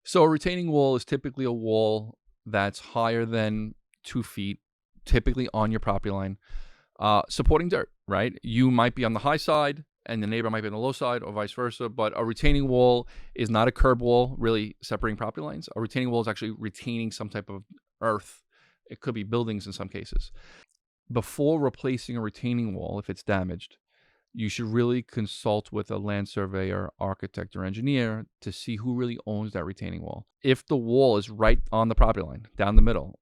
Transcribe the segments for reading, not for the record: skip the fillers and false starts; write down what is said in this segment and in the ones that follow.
So a retaining wall is typically a wall that's higher than 2 feet, typically on your property line, supporting dirt, right? You might be on the high side and the neighbor might be on the low side or vice versa, but a retaining wall is not a curb wall really separating property lines. A retaining wall is actually retaining some type of earth. It could be buildings in some cases. Before replacing a retaining wall, if it's damaged, you should really consult with a land surveyor, architect, or engineer to see who really owns that retaining wall. If the wall is right on the property line, down the middle,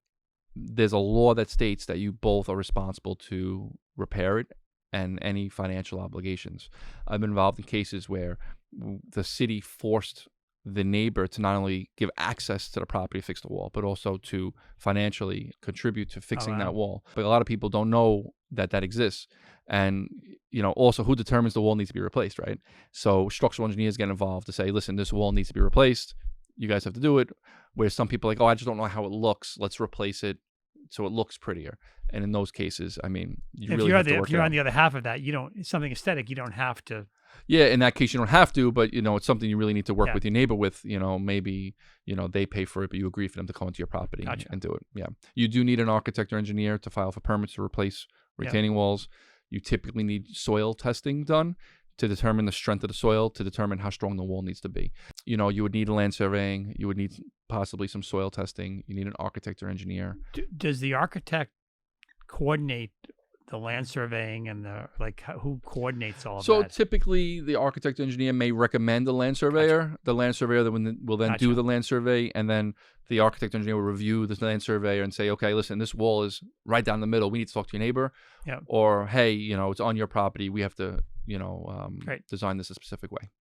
there's a law that states that you both are responsible to repair it and any financial obligations. I've been involved in cases where the city forced the neighbor to not only give access to the property to fix the wall, but also to financially contribute to Oh, fixing that wow. wall. But a lot of people don't know that that exists. And, also who determines the wall needs to be replaced, right? So structural engineers get involved to say, listen, this wall needs to be replaced. You guys have to do it. Where some people are like, oh, I just don't know how it looks. Let's replace it so it looks prettier. And in those cases, I mean, you If really you're have the to if work it you're on out. the other half of that, you don't something aesthetic. You don't have to. Yeah, in that case, you don't have to, but it's something you really need to work Yeah, with your neighbor with. Maybe they pay for it, but you agree for them to come into your property gotcha. and do it. Yeah, you do need an architect or engineer to file for permits to replace Yeah. retaining walls. You typically need soil testing done to determine the strength of the soil, to determine how strong the wall needs to be. You would need a land surveying. You would need possibly some soil testing. You need an architect or engineer. Does the architect coordinate the land surveying and who coordinates all of So that? typically, the architect engineer may recommend a land surveyor. The land surveyor will then do Gotcha. the land survey, and then the architect engineer will review the land surveyor and say, okay, listen, this wall is right down the middle. We need to talk to your neighbor, Yeah. or hey, it's on your property. We have to, Great. design this a specific way.